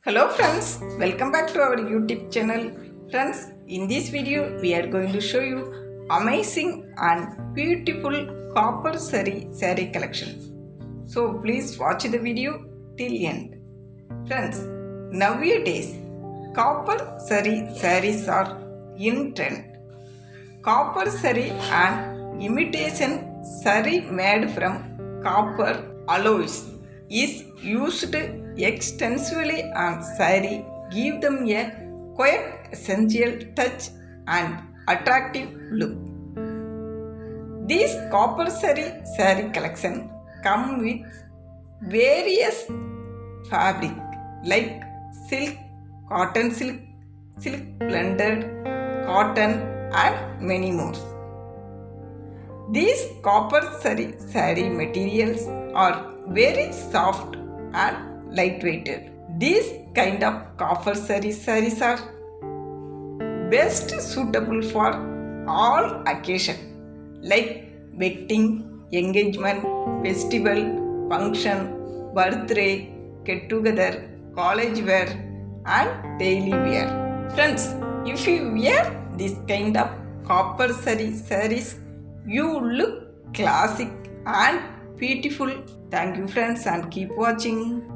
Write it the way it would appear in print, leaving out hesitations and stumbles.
Hello friends, welcome back to our YouTube channel. Friends, in this video we are going to show you amazing and beautiful copper saree collection. So please watch the video till end. Friends, nowadays copper sarees are in trend. Copper saree and imitation saree made from copper alloys is used extensively on saree, give them a quite essential touch and attractive look. This copper saree collection come with various fabric like silk, cotton silk, silk blended, cotton and many more. These copper saree materials are very soft and lightweighted. These kind of copper sarees are best suitable for all occasions like wedding, engagement, festival, function, birthday, get together, college wear and daily wear. Friends, if you wear this kind of copper sarees, you look classic and beautiful. Thank you friends and keep watching.